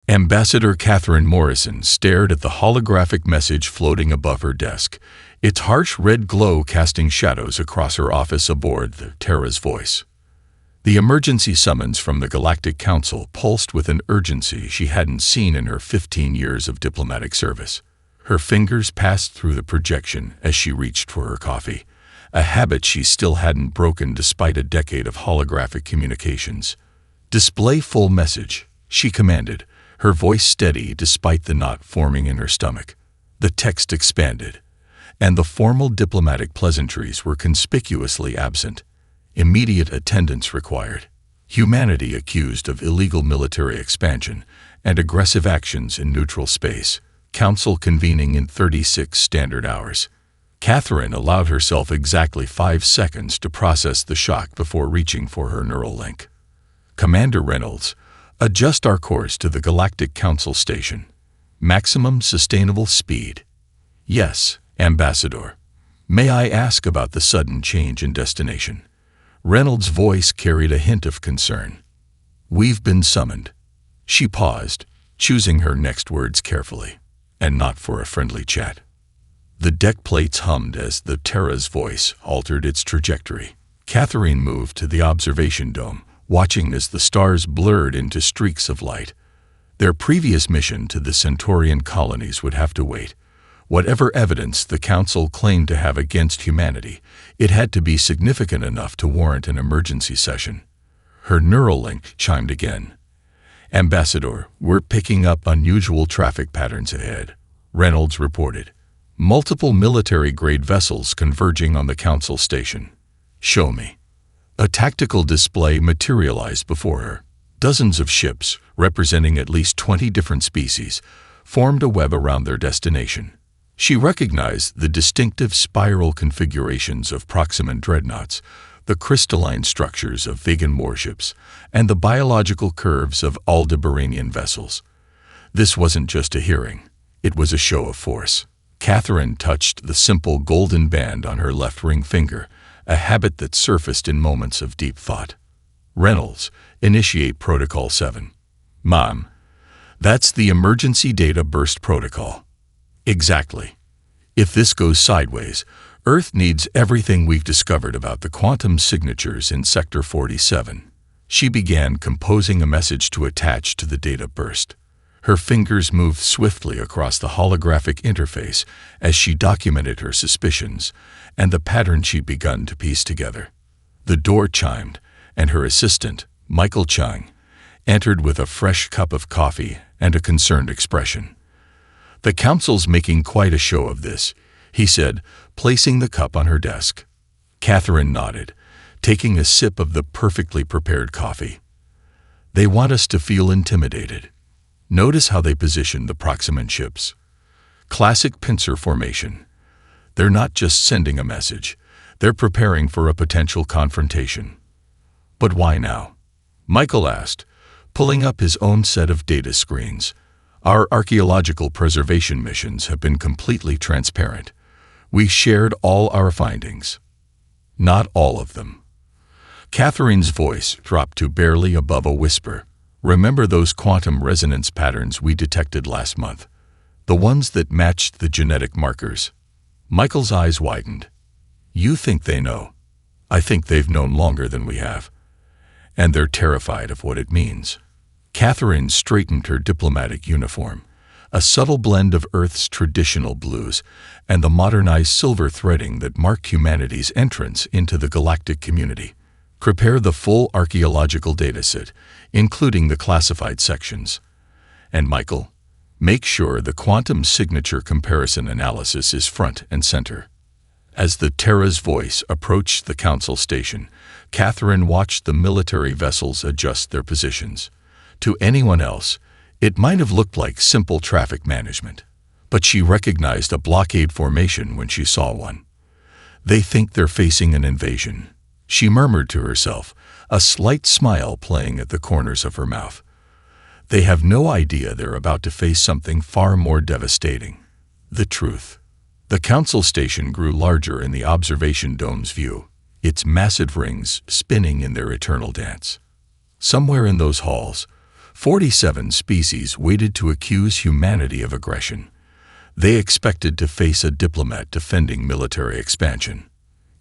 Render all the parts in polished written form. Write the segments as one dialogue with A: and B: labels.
A: Ambassador Catherine Morrison stared at the holographic message floating above her desk, its harsh red glow casting shadows across her office aboard the Terra's Voice. The emergency summons from the Galactic Council pulsed with an urgency she hadn't seen in her 15 years of diplomatic service. Her fingers passed through the projection as she reached for her coffee, a habit she still hadn't broken despite a decade of holographic communications. "Display full message," she commanded, her voice steady despite the knot forming in her stomach. The text expanded, and the formal diplomatic pleasantries were conspicuously absent. Immediate attendance required. Humanity accused of illegal military expansion and aggressive actions in neutral space. Council convening in 36 standard hours. Catherine allowed herself exactly 5 seconds to process the shock before reaching for her neural link. "Commander Reynolds, adjust our course to the Galactic Council station. Maximum sustainable speed." "Yes, Ambassador. May I ask about the sudden change in destination?" Reynolds' voice carried a hint of concern. "We've been summoned." She paused, choosing her next words carefully, and not for a friendly chat. The deck plates hummed as the Terra's Voice altered its trajectory. Catherine moved to the observation dome, watching as the stars blurred into streaks of light. Their previous mission to the Centaurian colonies would have to wait. Whatever evidence the Council claimed to have against humanity, it had to be significant enough to warrant an emergency session. Her neural link chimed again. "Ambassador, we're picking up unusual traffic patterns ahead," Reynolds reported. "Multiple military-grade vessels converging on the Council station." "Show me." A tactical display materialized before her. Dozens of ships, representing at least 20 different species, formed a web around their destination. She recognized the distinctive spiral configurations of Proximan dreadnoughts, the crystalline structures of vegan warships, and the biological curves of Aldebaranian vessels. This wasn't just a hearing. It was a show of force. Catherine touched the simple golden band on her left ring finger, a habit that surfaced in moments of deep thought. "Reynolds, initiate Protocol 7. Mom, that's the emergency data burst protocol." "Exactly. If this goes sideways, Earth needs everything we've discovered about the quantum signatures in Sector 47. She began composing a message to attach to the data burst. Her fingers moved swiftly across the holographic interface as she documented her suspicions and the pattern she'd begun to piece together. The door chimed, and her assistant, Michael Chung, entered with a fresh cup of coffee and a concerned expression. "The Council's making quite a show of this," he said, placing the cup on her desk. Catherine nodded, taking a sip of the perfectly prepared coffee. "They want us to feel intimidated. Notice how they position the Proximan ships. Classic pincer formation. They're not just sending a message, they're preparing for a potential confrontation." "But why now?" Michael asked, pulling up his own set of data screens. "Our archaeological preservation missions have been completely transparent. We shared all our findings." "Not all of them." Catherine's voice dropped to barely above a whisper. "Remember those quantum resonance patterns we detected last month? The ones that matched the genetic markers?" Michael's eyes widened. "You think they know? I think they've known longer than we have. And they're terrified of what it means." Catherine straightened her diplomatic uniform, a subtle blend of Earth's traditional blues and the modernized silver threading that marked humanity's entrance into the galactic community. "Prepare the full archaeological dataset, including the classified sections. And Michael, make sure the quantum signature comparison analysis is front and center." As the Terra's Voice approached the Council station, Catherine watched the military vessels adjust their positions. To anyone else, it might have looked like simple traffic management, but she recognized a blockade formation when she saw one. "They think they're facing an invasion," she murmured to herself, a slight smile playing at the corners of her mouth. "They have no idea they're about to face something far more devastating. The truth." The Council station grew larger in the observation dome's view, its massive rings spinning in their eternal dance. Somewhere in those halls, 47 species waited to accuse humanity of aggression. They expected to face a diplomat defending military expansion.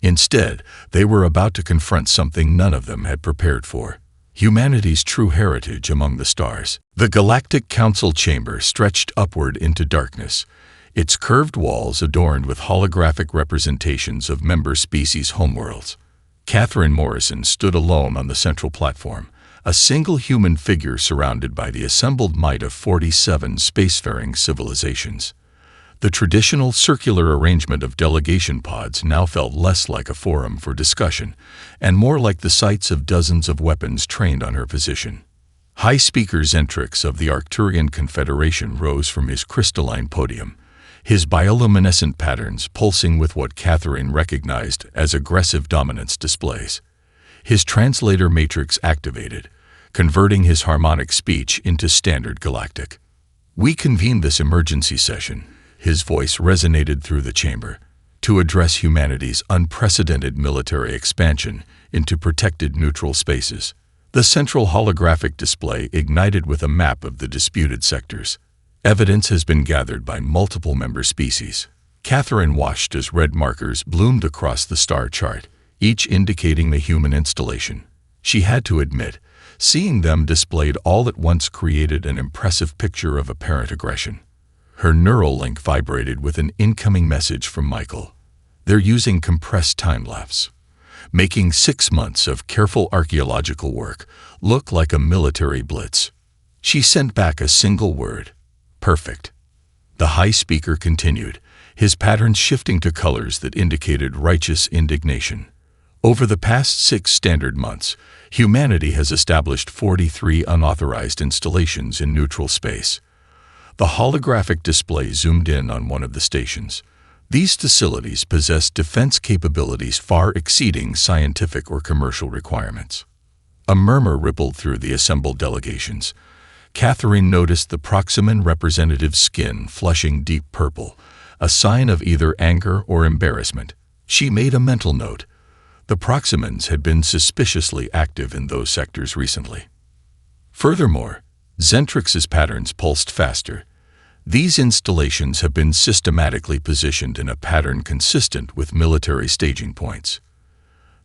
A: Instead, they were about to confront something none of them had prepared for: humanity's true heritage among the stars. The Galactic Council chamber stretched upward into darkness, its curved walls adorned with holographic representations of member species' homeworlds. Catherine Morrison stood alone on the central platform, a single human figure surrounded by the assembled might of 47 spacefaring civilizations. The traditional circular arrangement of delegation pods now felt less like a forum for discussion and more like the sights of dozens of weapons trained on her position. High Speaker Zentrix of the Arcturian Confederation rose from his crystalline podium, his bioluminescent patterns pulsing with what Catherine recognized as aggressive dominance displays. His translator matrix activated, converting his harmonic speech into standard galactic. "We convened this emergency session," his voice resonated through the chamber, "to address humanity's unprecedented military expansion into protected neutral spaces." The central holographic display ignited with a map of the disputed sectors. Evidence has been gathered by multiple member species. Catherine watched as red markers bloomed across the star chart, each indicating the human installation. She had to admit, seeing them displayed all at once created an impressive picture of apparent aggression. Her neural link vibrated with an incoming message from Michael. "They're using compressed time-lapse, making 6 months of careful archaeological work look like a military blitz." She sent back a single word: "Perfect." The High Speaker continued, his patterns shifting to colors that indicated righteous indignation. "Over the past 6 standard months, humanity has established 43 unauthorized installations in neutral space." The holographic display zoomed in on one of the stations. These facilities possess defense capabilities far exceeding scientific or commercial requirements. A murmur rippled through the assembled delegations. Catherine noticed the Proximan representative's skin flushing deep purple, a sign of either anger or embarrassment. She made a mental note. The Proximans had been suspiciously active in those sectors recently. Furthermore, Zentrix's patterns pulsed faster. These installations have been systematically positioned in a pattern consistent with military staging points.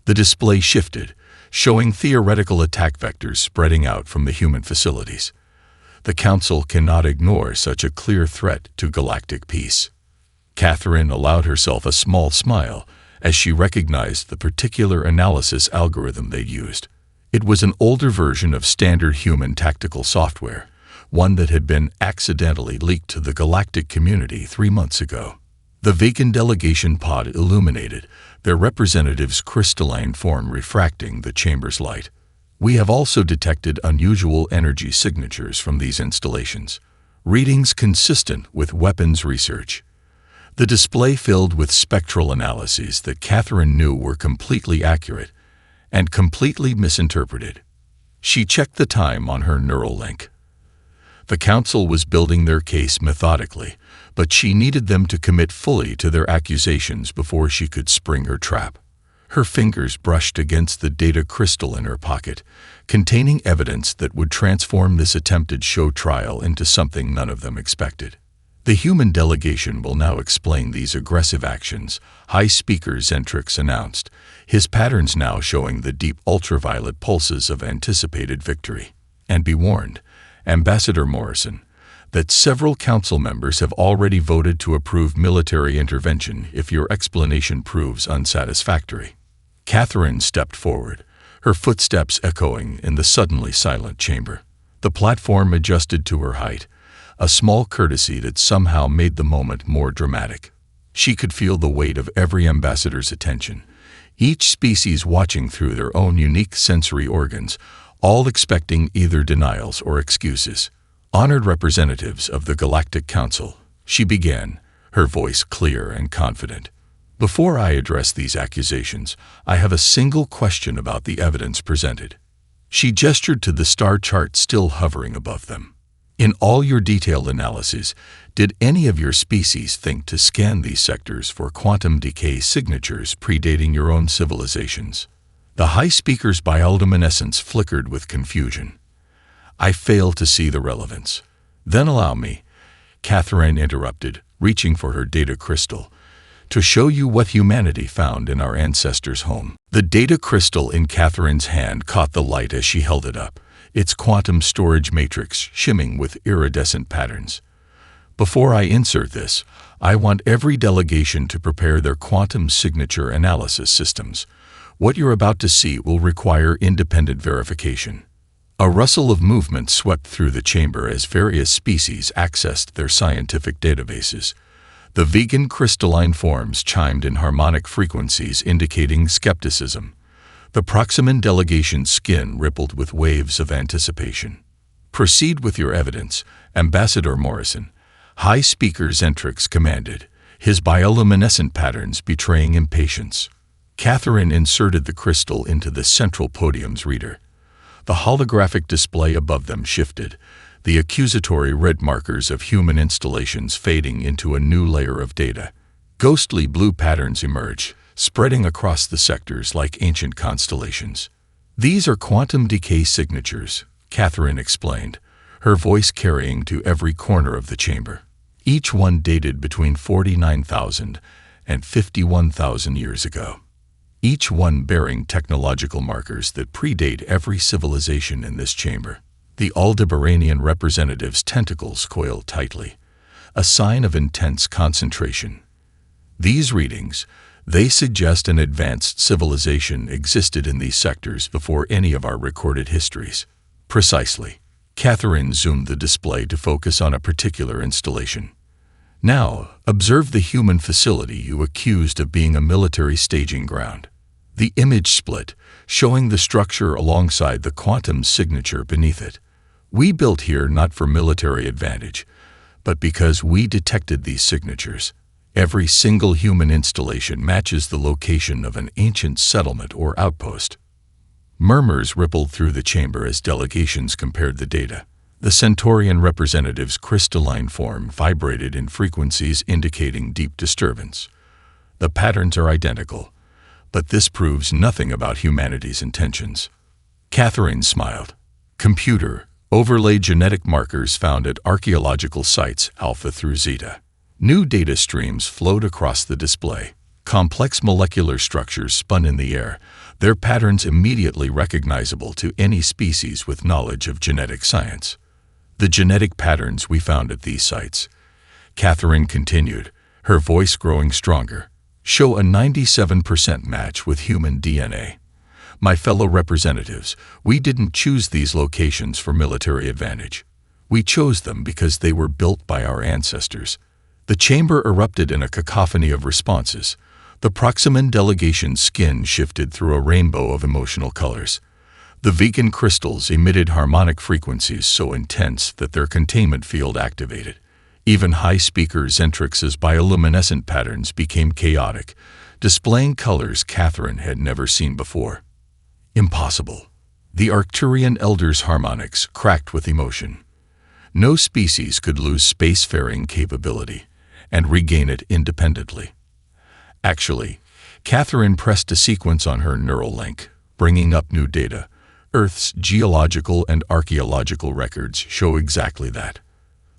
A: The display shifted, showing theoretical attack vectors spreading out from the human facilities. The Council cannot ignore such a clear threat to galactic peace. Catherine allowed herself a small smile as she recognized the particular analysis algorithm they'd used. It was an older version of standard human tactical software, one that had been accidentally leaked to the galactic community 3 months ago. The vegan delegation pod illuminated, their representatives' crystalline form refracting the chamber's light. "We have also detected unusual energy signatures from these installations, readings consistent with weapons research." The display filled with spectral analyses that Catherine knew were completely accurate and completely misinterpreted. She checked the time on her neural link. The Council was building their case methodically, but she needed them to commit fully to their accusations before she could spring her trap. Her fingers brushed against the data crystal in her pocket, containing evidence that would transform this attempted show trial into something none of them expected. "The human delegation will now explain these aggressive actions," High Speaker Zentrix announced, his patterns now showing the deep ultraviolet pulses of anticipated victory. "And be warned, Ambassador Morrison, that several council members have already voted to approve military intervention if your explanation proves unsatisfactory." Catherine stepped forward, her footsteps echoing in the suddenly silent chamber. The platform adjusted to her height, a small courtesy that somehow made the moment more dramatic. She could feel the weight of every ambassador's attention, each species watching through their own unique sensory organs, all expecting either denials or excuses. "Honored representatives of the Galactic Council," she began, her voice clear and confident. "Before I address these accusations, I have a single question about the evidence presented." She gestured to the star chart still hovering above them. "In all your detailed analyses, did any of your species think to scan these sectors for quantum decay signatures predating your own civilizations?" The High Speaker's bioluminescence flickered with confusion. I fail to see the relevance. Then allow me, Catherine interrupted, reaching for her data crystal, to show you what humanity found in our ancestors' home. The data crystal in Catherine's hand caught the light as she held it up, its quantum storage matrix shimming with iridescent patterns. Before I insert this, I want every delegation to prepare their quantum signature analysis systems. What you're about to see will require independent verification. A rustle of movement swept through the chamber as various species accessed their scientific databases. The vegan crystalline forms chimed in harmonic frequencies indicating skepticism. The Proximan delegation's skin rippled with waves of anticipation. Proceed with your evidence, Ambassador Morrison, High Speaker Zentrix commanded, his bioluminescent patterns betraying impatience. Catherine inserted the crystal into the central podium's reader. The holographic display above them shifted, the accusatory red markers of human installations fading into a new layer of data. Ghostly blue patterns emerged, spreading across the sectors like ancient constellations. These are quantum decay signatures, Catherine explained, her voice carrying to every corner of the chamber. Each one dated between 49,000 and 51,000 years ago. Each one bearing technological markers that predate every civilization in this chamber. The Aldebaranian representative's tentacles coiled tightly, a sign of intense concentration. These readings, they suggest an advanced civilization existed in these sectors before any of our recorded histories. Precisely. Catherine zoomed the display to focus on a particular installation. Now, observe the human facility you accused of being a military staging ground. The image split, showing the structure alongside the quantum signature beneath it. We built here not for military advantage, but because we detected these signatures. Every single human installation matches the location of an ancient settlement or outpost. Murmurs rippled through the chamber as delegations compared the data. The Centaurian representative's crystalline form vibrated in frequencies indicating deep disturbance. The patterns are identical, but this proves nothing about humanity's intentions. Catherine smiled. Computer, overlay genetic markers found at archaeological sites Alpha through Zeta. New data streams flowed across the display. Complex molecular structures spun in the air, their patterns immediately recognizable to any species with knowledge of genetic science. The genetic patterns we found at these sites, Catherine continued, her voice growing stronger, show a 97% match with human DNA. My fellow representatives, we didn't choose these locations for military advantage. We chose them because they were built by our ancestors. The chamber erupted in a cacophony of responses. The Proximan delegation's skin shifted through a rainbow of emotional colors. The vegan crystals emitted harmonic frequencies so intense that their containment field activated. Even High Speaker Zentrix's bioluminescent patterns became chaotic, displaying colors Catherine had never seen before. Impossible. The Arcturian Elder's harmonics cracked with emotion. No species could lose spacefaring capability and regain it independently. Actually, Catherine pressed a sequence on her neural link, bringing up new data. Earth's geological and archaeological records show exactly that.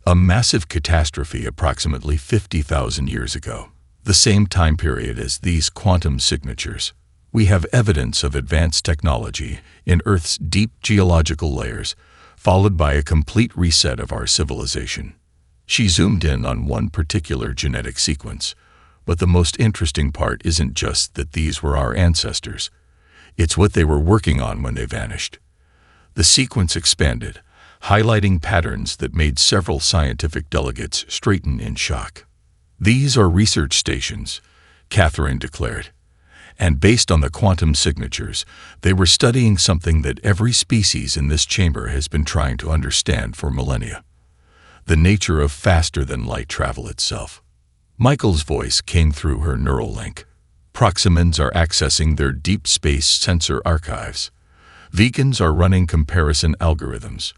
A: A massive catastrophe approximately 50,000 years ago, the same time period as these quantum signatures. We have evidence of advanced technology in Earth's deep geological layers, followed by a complete reset of our civilization. She zoomed in on one particular genetic sequence, but the most interesting part isn't just that these were our ancestors. It's what they were working on when they vanished. The sequence expanded, highlighting patterns that made several scientific delegates straighten in shock. These are research stations, Catherine declared. And based on the quantum signatures, they were studying something that every species in this chamber has been trying to understand for millennia. The nature of faster-than-light travel itself. Michael's voice came through her neural link. Proximans are accessing their deep space sensor archives. Vegans are running comparison algorithms.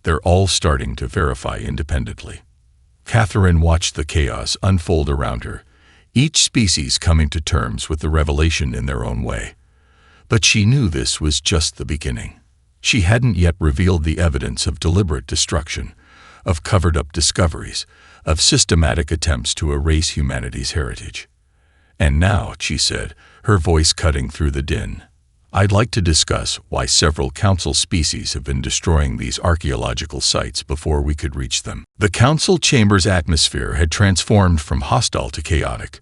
A: They're all starting to verify independently. Catherine watched the chaos unfold around her, each species coming to terms with the revelation in their own way. But she knew this was just the beginning. She hadn't yet revealed the evidence of deliberate destruction, of covered-up discoveries, of systematic attempts to erase humanity's heritage. And now, she said, her voice cutting through the din, I'd like to discuss why several council species have been destroying these archaeological sites before we could reach them. The council chamber's atmosphere had transformed from hostile to chaotic.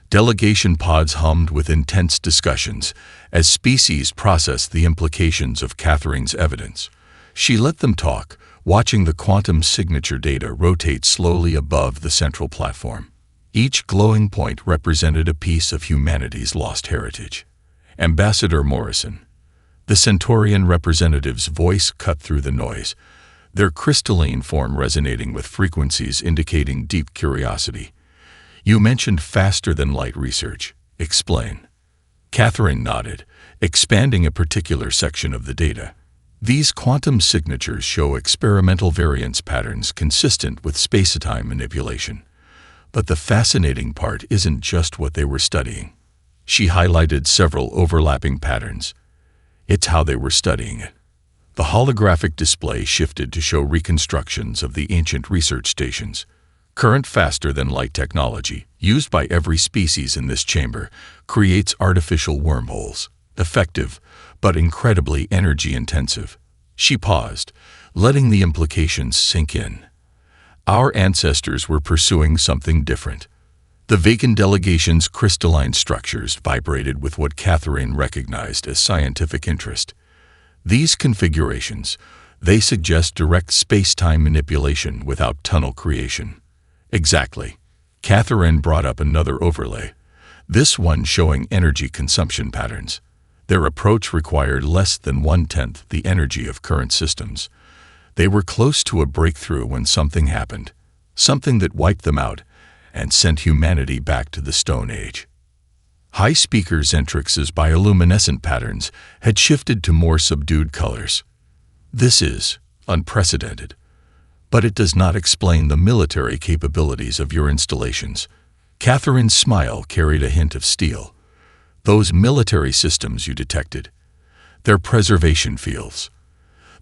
A: Delegation pods hummed with intense discussions as species processed the implications of Catherine's evidence. She let them talk, watching the quantum signature data rotate slowly above the central platform. Each glowing point represented a piece of humanity's lost heritage. Ambassador Morrison, the Centaurian representative's voice cut through the noise, their crystalline form resonating with frequencies indicating deep curiosity. You mentioned faster-than-light research. Explain. Catherine nodded, expanding a particular section of the data. These quantum signatures show experimental variance patterns consistent with space-time manipulation. But the fascinating part isn't just what they were studying. She highlighted several overlapping patterns. It's how they were studying it. The holographic display shifted to show reconstructions of the ancient research stations. Current faster-than-light technology, used by every species in this chamber, creates artificial wormholes, effective but incredibly energy-intensive. She paused, letting the implications sink in. Our ancestors were pursuing something different. The vacant delegation's crystalline structures vibrated with what Catherine recognized as scientific interest. These configurations, they suggest direct space-time manipulation without tunnel creation. Exactly. Catherine brought up another overlay, this one showing energy consumption patterns. Their approach required less than 1/10 the energy of current systems. They were close to a breakthrough when something happened, something that wiped them out and sent humanity back to the Stone Age. High Speaker Zentrix's bioluminescent patterns had shifted to more subdued colors. This is unprecedented, but it does not explain the military capabilities of your installations. Catherine's smile carried a hint of steel. Those military systems you detected, they're preservation fields.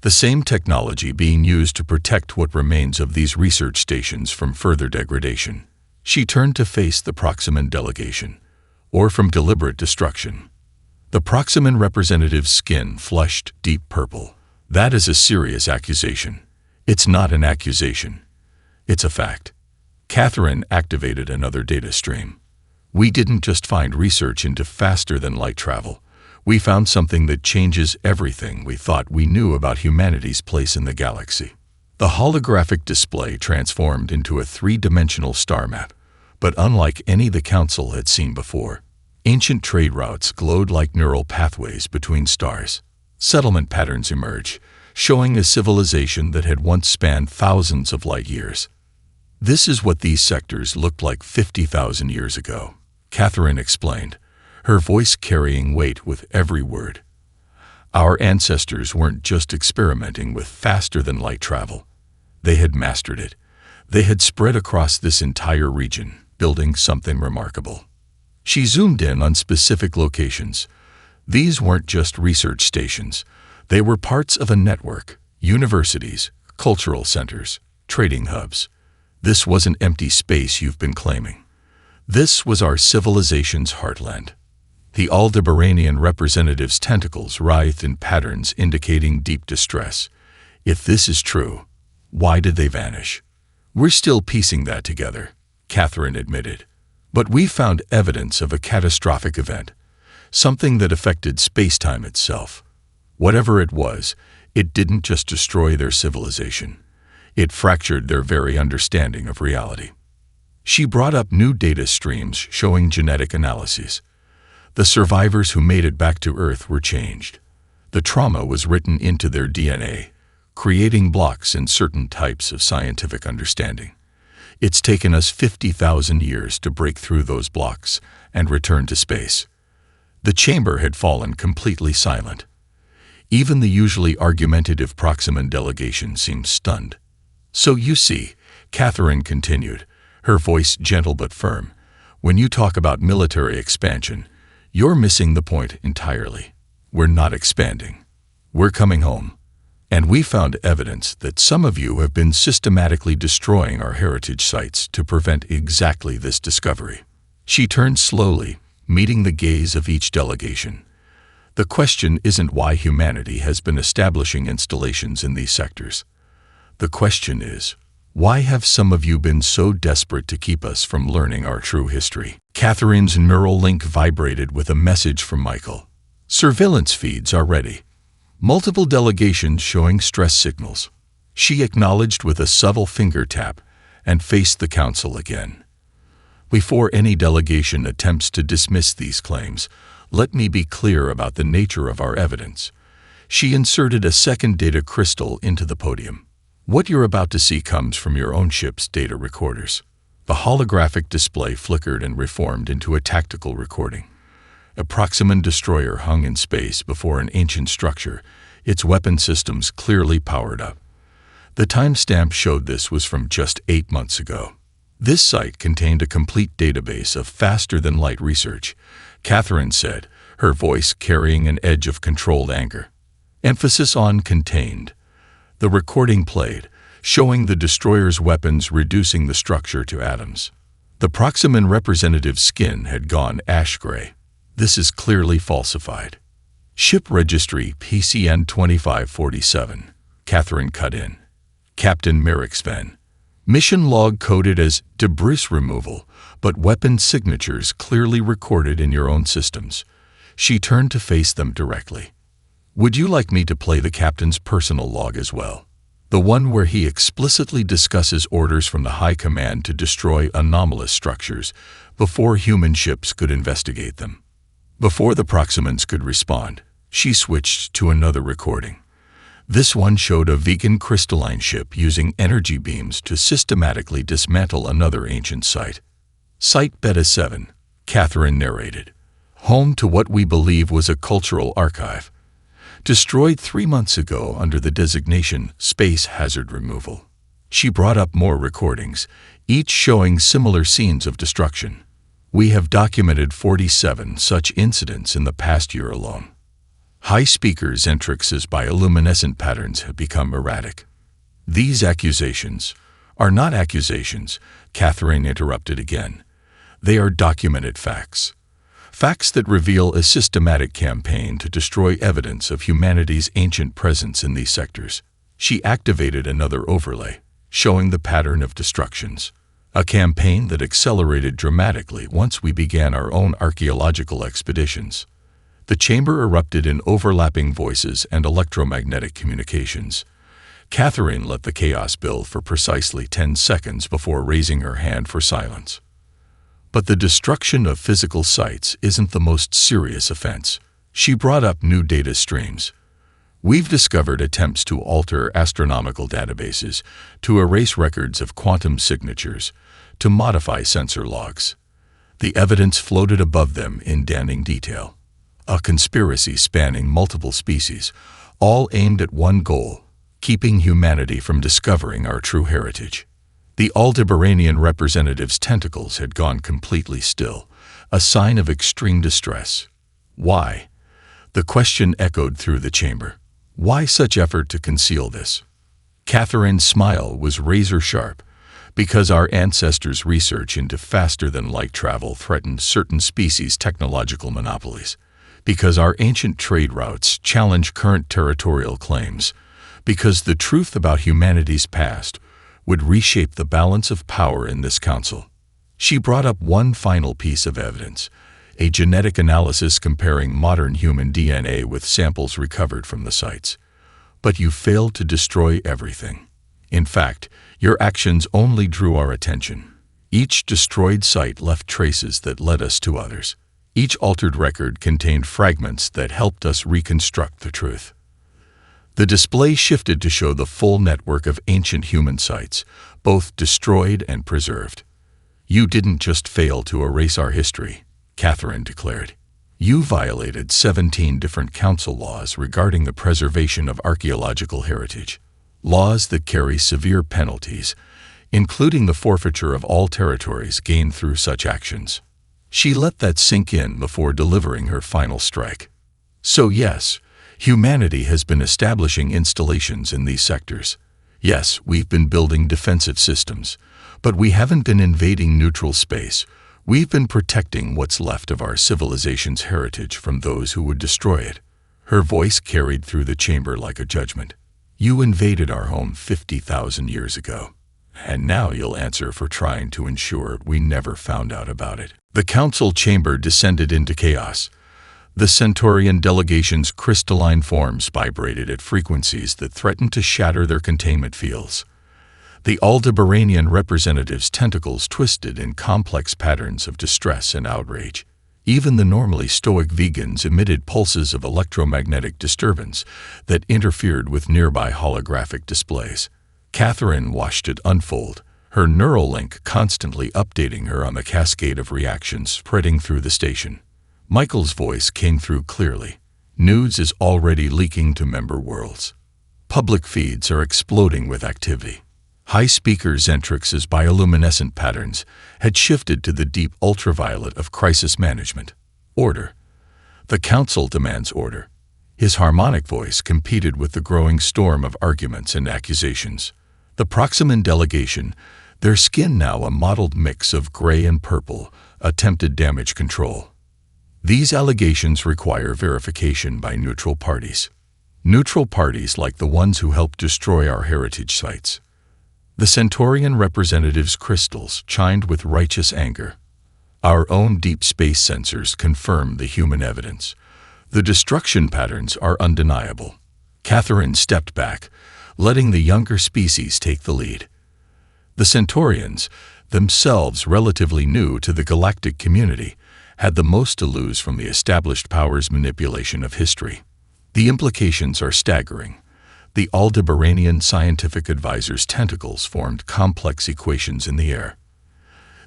A: The same technology being used to protect what remains of these research stations from further degradation. She turned to face the Proximan delegation, or from deliberate destruction. The Proximan representative's skin flushed deep purple. That is a serious accusation. It's not an accusation. It's a fact. Catherine activated another data stream. We didn't just find research into faster-than-light travel. We found something that changes everything we thought we knew about humanity's place in the galaxy. The holographic display transformed into a three-dimensional star map, but unlike any the Council had seen before. Ancient trade routes glowed like neural pathways between stars. Settlement patterns emerged, showing a civilization that had once spanned thousands of light years. This is what these sectors looked like 50,000 years ago, Catherine explained, her voice carrying weight with every word. Our ancestors weren't just experimenting with faster-than-light travel. They had mastered it. They had spread across this entire region, building something remarkable. She zoomed in on specific locations. These weren't just research stations. They were parts of a network, universities, cultural centers, trading hubs. This wasn't empty space you've been claiming. This was our civilization's heartland. The Aldebaranian representative's tentacles writhed in patterns indicating deep distress. If this is true, why did they vanish? We're still piecing that together, Catherine admitted. But we found evidence of a catastrophic event, something that affected space-time itself. Whatever it was, it didn't just destroy their civilization. It fractured their very understanding of reality. She brought up new data streams showing genetic analyses. The survivors who made it back to Earth were changed. The trauma was written into their DNA, creating blocks in certain types of scientific understanding. It's taken us 50,000 years to break through those blocks and return to space. The chamber had fallen completely silent. Even the usually argumentative Proximan delegation seemed stunned. So you see, Catherine continued, her voice gentle but firm, when you talk about military expansion, you're missing the point entirely. We're not expanding. We're coming home. And we found evidence that some of you have been systematically destroying our heritage sites to prevent exactly this discovery. She turned slowly, meeting the gaze of each delegation. The question isn't why humanity has been establishing installations in these sectors. The question is, why have some of you been so desperate to keep us from learning our true history? Catherine's neural link vibrated with a message from Michael. Surveillance feeds are ready. Multiple delegations showing stress signals. She acknowledged with a subtle finger tap and faced the council again. Before any delegation attempts to dismiss these claims, let me be clear about the nature of our evidence. She inserted a second data crystal into the podium. What you're about to see comes from your own ship's data recorders. The holographic display flickered and reformed into a tactical recording. A Proximan destroyer hung in space before an ancient structure, its weapon systems clearly powered up. The timestamp showed this was from just 8 months ago. This site contained a complete database of faster-than-light research, Catherine said, her voice carrying an edge of controlled anger. Emphasis on contained. The recording played, showing the destroyer's weapons reducing the structure to atoms. The Proximan representative's skin had gone ash-gray. This is clearly falsified. Ship Registry PCN 2547. Catherine cut in. Captain Merrick Sven. Mission log coded as debris removal, but weapon signatures clearly recorded in your own systems. She turned to face them directly. Would you like me to play the captain's personal log as well? The one where he explicitly discusses orders from the High Command to destroy anomalous structures before human ships could investigate them. Before the Proximans could respond, she switched to another recording. This one showed a vegan crystalline ship using energy beams to systematically dismantle another ancient site. Site Beta 7, Catherine narrated. Home to what we believe was a cultural archive. Destroyed 3 months ago under the designation Space Hazard Removal. She brought up more recordings, each showing similar scenes of destruction. We have documented 47 such incidents in the past year alone. High speakers' entrances by luminescent patterns have become erratic. These accusations are not accusations, Catherine interrupted again. They are documented facts. Facts that reveal a systematic campaign to destroy evidence of humanity's ancient presence in these sectors. She activated another overlay, showing the pattern of destructions. A campaign that accelerated dramatically once we began our own archaeological expeditions. The chamber erupted in overlapping voices and electromagnetic communications. Catherine let the chaos build for precisely 10 seconds before raising her hand for silence. But the destruction of physical sites isn't the most serious offense. She brought up new data streams. We've discovered attempts to alter astronomical databases, to erase records of quantum signatures, to modify sensor logs. The evidence floated above them in damning detail. A conspiracy spanning multiple species, all aimed at one goal, keeping humanity from discovering our true heritage. The Aldebaranian representative's tentacles had gone completely still, a sign of extreme distress. Why? The question echoed through the chamber. Why such effort to conceal this? Catherine's smile was razor-sharp, because our ancestors' research into faster-than-light travel threatened certain species' technological monopolies, because our ancient trade routes challenge current territorial claims, because the truth about humanity's past would reshape the balance of power in this council. She brought up one final piece of evidence, a genetic analysis comparing modern human DNA with samples recovered from the sites. But you failed to destroy everything. In fact, your actions only drew our attention. Each destroyed site left traces that led us to others. Each altered record contained fragments that helped us reconstruct the truth. The display shifted to show the full network of ancient human sites, both destroyed and preserved. You didn't just fail to erase our history, Catherine declared. You violated 17 different council laws regarding the preservation of archaeological heritage, laws that carry severe penalties, including the forfeiture of all territories gained through such actions. She let that sink in before delivering her final strike. So yes, Humanity has been establishing installations in these sectors. Yes, we've been building defensive systems, but we haven't been invading neutral space. We've been protecting what's left of our civilization's heritage from those who would destroy it. Her voice carried through the chamber like a judgment. You invaded our home 50,000 years ago, and now you'll answer for trying to ensure we never found out about it. The council chamber descended into chaos. The Centaurian delegation's crystalline forms vibrated at frequencies that threatened to shatter their containment fields. The Aldebaranian representatives' tentacles twisted in complex patterns of distress and outrage. Even the normally stoic vegans emitted pulses of electromagnetic disturbance that interfered with nearby holographic displays. Catherine watched it unfold, her neural link constantly updating her on the cascade of reactions spreading through the station. Michael's voice came through clearly. News is already leaking to member worlds. Public feeds are exploding with activity. High-speaker Zentrix's bioluminescent patterns had shifted to the deep ultraviolet of crisis management. Order. The council demands order. His harmonic voice competed with the growing storm of arguments and accusations. The Proximan delegation, their skin now a mottled mix of gray and purple, attempted damage control. These allegations require verification by neutral parties. Neutral parties like the ones who helped destroy our heritage sites. The Centaurian representatives' crystals chimed with righteous anger. Our own deep space sensors confirm the human evidence. The destruction patterns are undeniable. Catherine stepped back, letting the younger species take the lead. The Centaurians, themselves relatively new to the galactic community, had the most to lose from the established powers' manipulation of history. The implications are staggering. The Aldebaranian scientific advisor's tentacles formed complex equations in the air.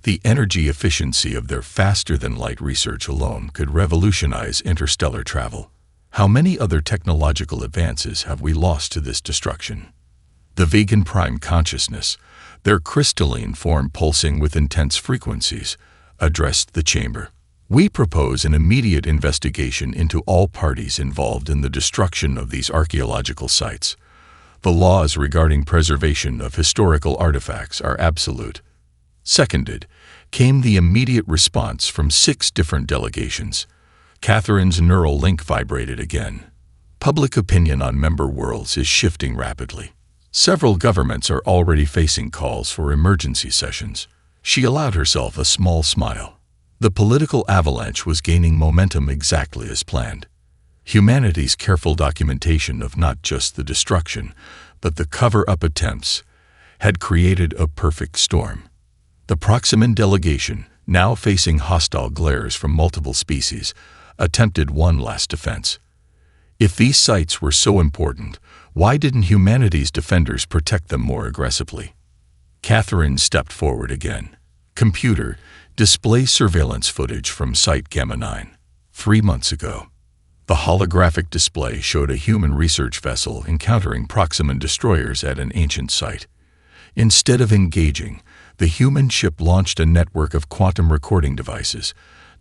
A: The energy efficiency of their faster-than-light research alone could revolutionize interstellar travel. How many other technological advances have we lost to this destruction? The vegan prime consciousness, their crystalline form pulsing with intense frequencies, addressed the chamber. We propose an immediate investigation into all parties involved in the destruction of these archaeological sites. The laws regarding preservation of historical artifacts are absolute. Seconded, came the immediate response from 6 different delegations. Catherine's neural link vibrated again. Public opinion on member worlds is shifting rapidly. Several governments are already facing calls for emergency sessions. She allowed herself a small smile. The political avalanche was gaining momentum exactly as planned. Humanity's careful documentation of not just the destruction, but the cover-up attempts, had created a perfect storm. The Proximan delegation, now facing hostile glares from multiple species, attempted one last defense. If these sites were so important, why didn't humanity's defenders protect them more aggressively? Catherine stepped forward again. Computer, display surveillance footage from Site Gamma 9. 3 months ago. The holographic display showed a human research vessel encountering Proximan destroyers at an ancient site. Instead of engaging, the human ship launched a network of quantum recording devices,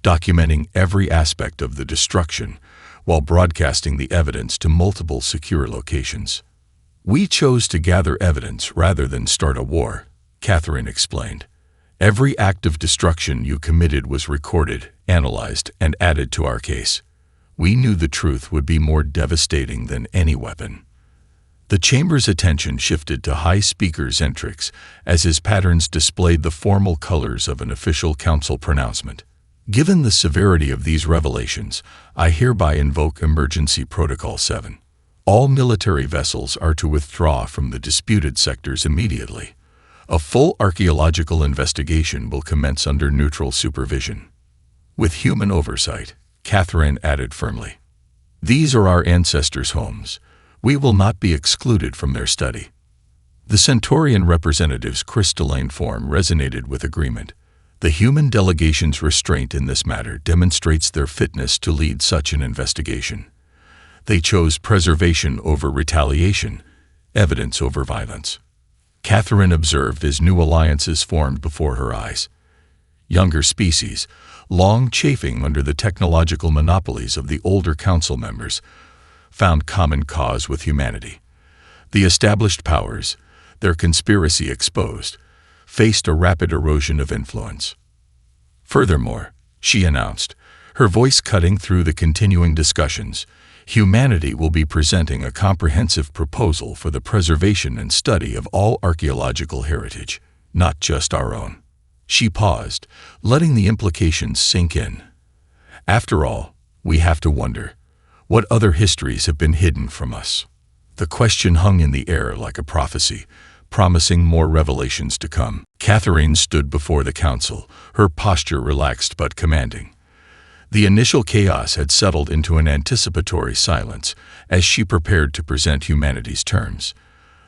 A: documenting every aspect of the destruction while broadcasting the evidence to multiple secure locations. We chose to gather evidence rather than start a war, Catherine explained. Every act of destruction you committed was recorded, analyzed, and added to our case. We knew the truth would be more devastating than any weapon. The chamber's attention shifted to high-speaker Zentrix as his patterns displayed the formal colors of an official council pronouncement. Given the severity of these revelations, I hereby invoke Emergency Protocol 7. All military vessels are to withdraw from the disputed sectors immediately. A full archaeological investigation will commence under neutral supervision. With human oversight, Catherine added firmly. These are our ancestors' homes. We will not be excluded from their study. The Centaurian representative's crystalline form resonated with agreement. The human delegation's restraint in this matter demonstrates their fitness to lead such an investigation. They chose preservation over retaliation, evidence over violence. Catherine observed as new alliances formed before her eyes. Younger species, long chafing under the technological monopolies of the older council members, found common cause with humanity. The established powers, their conspiracy exposed, faced a rapid erosion of influence. Furthermore, she announced, her voice cutting through the continuing discussions, humanity will be presenting a comprehensive proposal for the preservation and study of all archaeological heritage, not just our own. She paused, letting the implications sink in. After all, we have to wonder, what other histories have been hidden from us? The question hung in the air like a prophecy, promising more revelations to come. Catherine stood before the council, her posture relaxed but commanding. The initial chaos had settled into an anticipatory silence as she prepared to present humanity's terms.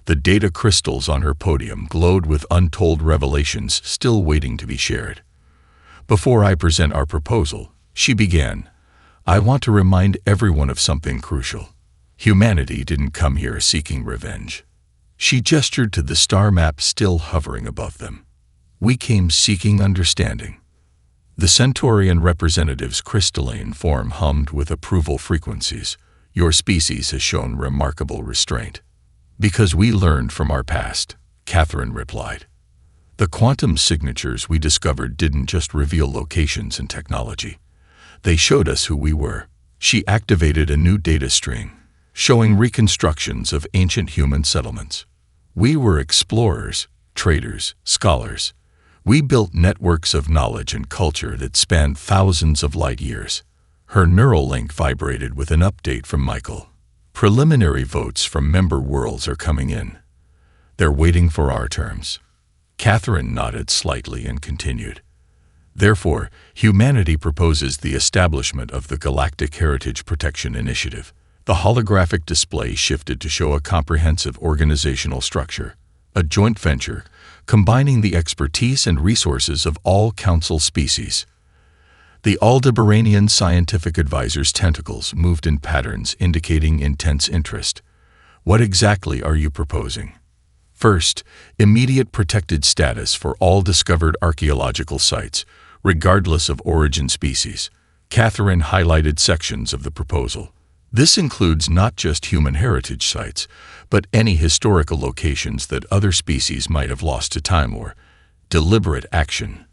A: The data crystals on her podium glowed with untold revelations still waiting to be shared. Before I present our proposal, she began, I want to remind everyone of something crucial. Humanity didn't come here seeking revenge. She gestured to the star map still hovering above them. We came seeking understanding. The Centaurian representative's crystalline form hummed with approval frequencies. Your species has shown remarkable restraint. Because we learned from our past, Catherine replied. The quantum signatures we discovered didn't just reveal locations and technology. They showed us who we were. She activated a new data stream, showing reconstructions of ancient human settlements. We were explorers, traders, scholars. We built networks of knowledge and culture that spanned thousands of light years. Her neural link vibrated with an update from Michael. Preliminary votes from member worlds are coming in. They're waiting for our terms. Catherine nodded slightly and continued. Therefore, humanity proposes the establishment of the Galactic Heritage Protection Initiative. The holographic display shifted to show a comprehensive organizational structure, a joint venture combining the expertise and resources of all council species. The Aldebaranian scientific advisor's tentacles moved in patterns indicating intense interest. What exactly are you proposing? First, immediate protected status for all discovered archaeological sites, regardless of origin species. Catherine highlighted sections of the proposal. This includes not just human heritage sites, but any historical locations that other species might have lost to time or deliberate action.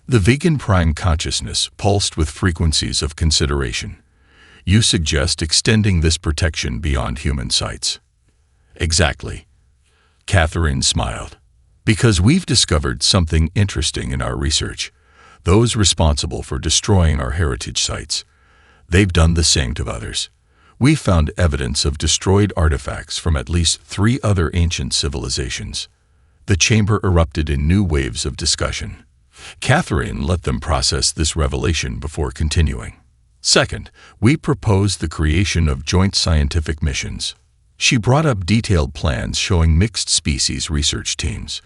A: The vegan prime consciousness pulsed with frequencies of consideration. You suggest extending this protection beyond human sites. Exactly. Catherine smiled. Because we've discovered something interesting in our research. Those responsible for destroying our heritage sites. They've done the same to others. We found evidence of destroyed artifacts from at least 3 other ancient civilizations. The chamber erupted in new waves of discussion. Catherine let them process this revelation before continuing. Second, we proposed the creation of joint scientific missions. She brought up detailed plans showing mixed species research teams,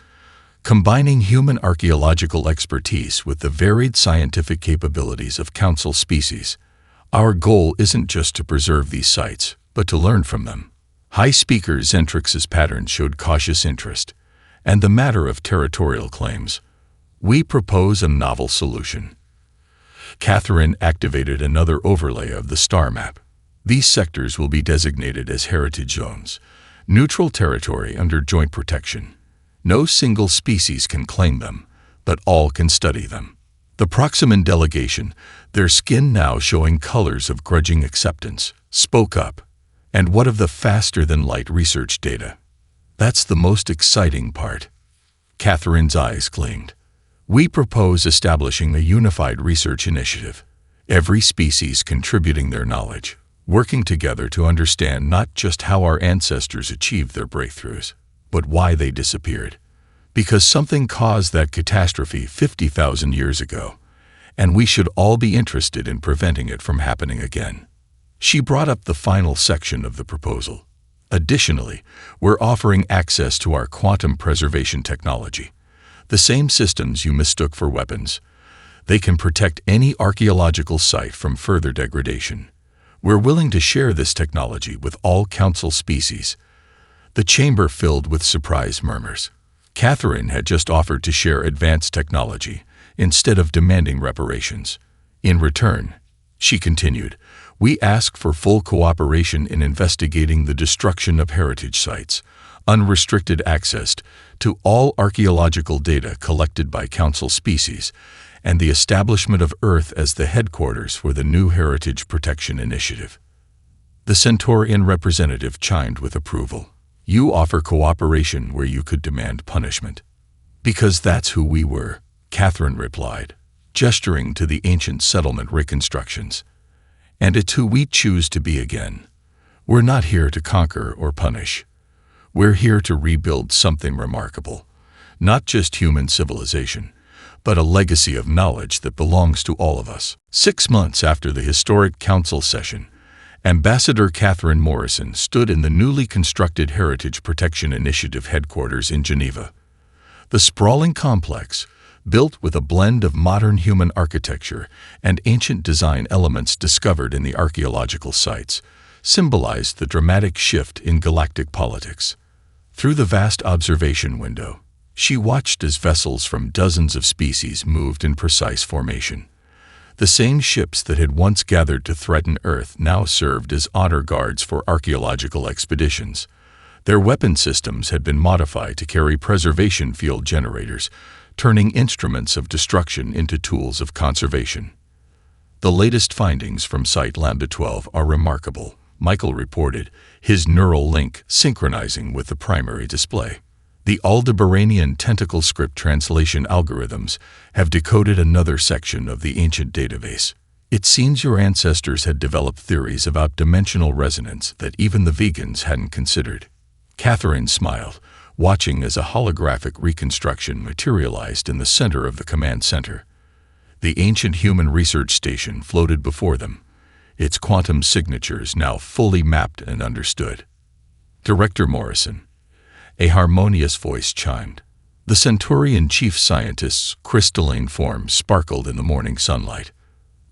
A: combining human archaeological expertise with the varied scientific capabilities of council species. Our goal isn't just to preserve these sites, but to learn from them. High Speaker Zentrix's patterns showed cautious interest, and the matter of territorial claims. We propose a novel solution. Catherine activated another overlay of the star map. These sectors will be designated as heritage zones, neutral territory under joint protection. No single species can claim them, but all can study them. The Proximan delegation, their skin now showing colors of grudging acceptance, spoke up. And what of the faster-than-light research data? That's the most exciting part. Catherine's eyes gleamed. We propose establishing a unified research initiative, every species contributing their knowledge, working together to understand not just how our ancestors achieved their breakthroughs, but why they disappeared. Because something caused that catastrophe 50,000 years ago, and we should all be interested in preventing it from happening again. She brought up the final section of the proposal. Additionally, we're offering access to our quantum preservation technology, the same systems you mistook for weapons. They can protect any archaeological site from further degradation. We're willing to share this technology with all council species. The chamber filled with surprised murmurs. Catherine had just offered to share advanced technology instead of demanding reparations. In return, she continued, We ask for full cooperation in investigating the destruction of heritage sites, unrestricted access to all archaeological data collected by Council species, and the establishment of Earth as the headquarters for the new Heritage Protection Initiative." The Centaurian representative chimed with approval. "You offer cooperation where you could demand punishment." "Because that's who we were," Catherine replied, gesturing to the ancient settlement reconstructions. "And it's who we choose to be again. We're not here to conquer or punish. We're here to rebuild something remarkable, not just human civilization, but a legacy of knowledge that belongs to all of us." 6 months after the historic council session, Ambassador Catherine Morrison stood in the newly constructed Heritage Protection Initiative headquarters in Geneva. The sprawling complex, built with a blend of modern human architecture and ancient design elements discovered in the archaeological sites, symbolized the dramatic shift in galactic politics. Through the vast observation window, she watched as vessels from dozens of species moved in precise formation. The same ships that had once gathered to threaten Earth now served as honor guards for archaeological expeditions. Their weapon systems had been modified to carry preservation field generators, turning instruments of destruction into tools of conservation. "The latest findings from Site Lambda 12 are remarkable," Michael reported, his neural link synchronizing with the primary display. "The Aldebaranian tentacle script translation algorithms have decoded another section of the ancient database. It seems your ancestors had developed theories about dimensional resonance that even the vegans hadn't considered." Catherine smiled, watching as a holographic reconstruction materialized in the center of the command center. The ancient human research station floated before them, its quantum signatures now fully mapped and understood. "Director Morrison," a harmonious voice chimed. The Centaurian chief scientist's crystalline form sparkled in the morning sunlight.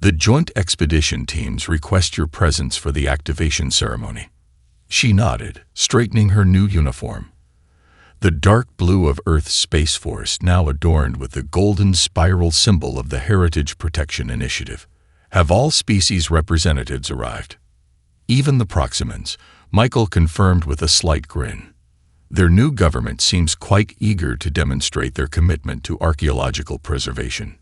A: "The joint expedition teams request your presence for the activation ceremony." She nodded, straightening her new uniform. The dark blue of Earth's Space Force now adorned with the golden spiral symbol of the Heritage Protection Initiative. "Have all species representatives arrived?" "Even the Proximans," Michael confirmed with a slight grin. Their new government seems quite eager to demonstrate their commitment to archaeological preservation.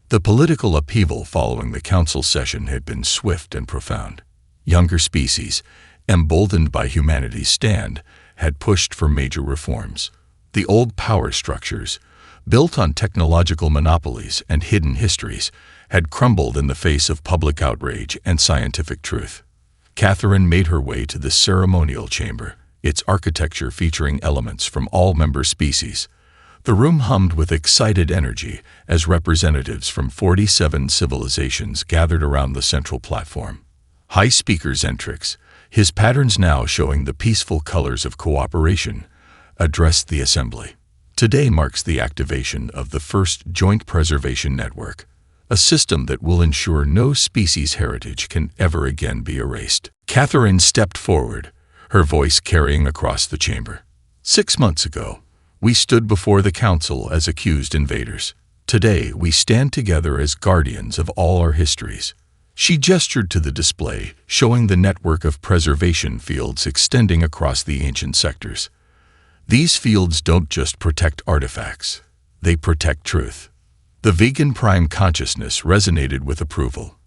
A: The political upheaval following the council session had been swift and profound. Younger species, emboldened by humanity's stand, had pushed for major reforms. The old power structures, built on technological monopolies and hidden histories, had crumbled in the face of public outrage and scientific truth. Catherine made her way to the ceremonial chamber, its architecture featuring elements from all member species. The room hummed with excited energy as representatives from 47 civilizations gathered around the central platform. High Speaker Zentrix, his patterns now showing the peaceful colors of cooperation, addressed the assembly. "Today marks the activation of the first Joint Preservation Network, a system that will ensure no species' heritage can ever again be erased." Catherine stepped forward, her voice carrying across the chamber. 6 months ago, we stood before the council as accused invaders. Today, we stand together as guardians of all our histories. She gestured to the display, showing the network of preservation fields extending across the ancient sectors. These fields don't just protect artifacts, they protect truth. The vegan prime consciousness resonated with approval.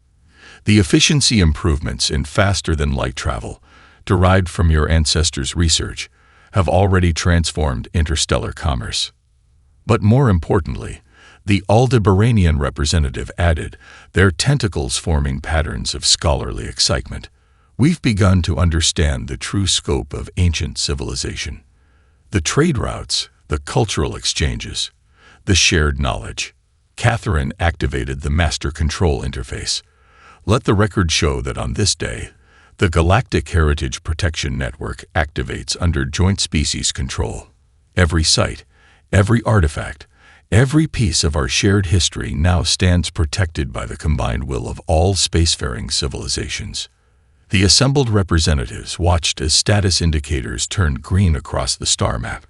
A: The efficiency improvements in faster-than-light travel, derived from your ancestors' research, have already transformed interstellar commerce. But more importantly, the Aldebaranian representative added, their tentacles forming patterns of scholarly excitement. "We've begun to understand the true scope of ancient civilization. The trade routes, the cultural exchanges, the shared knowledge." Catherine activated the master control interface. "Let the record show that on this day, the Galactic Heritage Protection Network activates under joint species control. Every site, every artifact, every piece of our shared history now stands protected by the combined will of all spacefaring civilizations." The assembled representatives watched as status indicators turned green across the star map.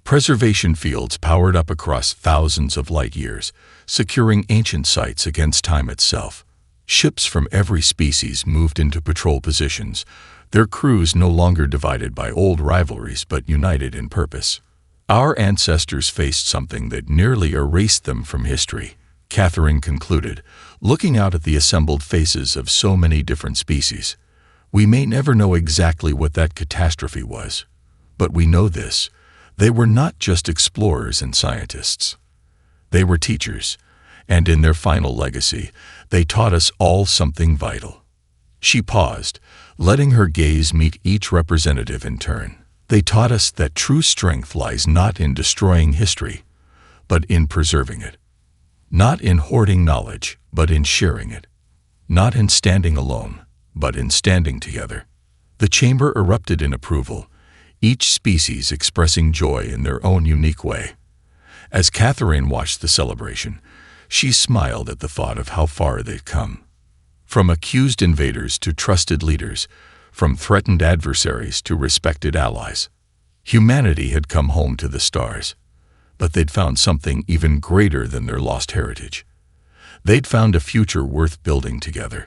A: Preservation fields powered up across thousands of light years, securing ancient sites against time itself. Ships from every species moved into patrol positions, their crews no longer divided by old rivalries but united in purpose. Our ancestors faced something that nearly erased them from history, Catherine concluded, looking out at the assembled faces of so many different species. We may never know exactly what that catastrophe was, but we know this: they were not just explorers and scientists. They were teachers, and in their final legacy, they taught us all something vital. She paused, letting her gaze meet each representative in turn. They taught us that true strength lies not in destroying history, but in preserving it. Not in hoarding knowledge, but in sharing it. Not in standing alone, but in standing together. The chamber erupted in approval, each species expressing joy in their own unique way. As Catherine watched the celebration, she smiled at the thought of how far they'd come. From accused invaders to trusted leaders, from threatened adversaries to respected allies. Humanity had come home to the stars, but they'd found something even greater than their lost heritage. They'd found a future worth building together.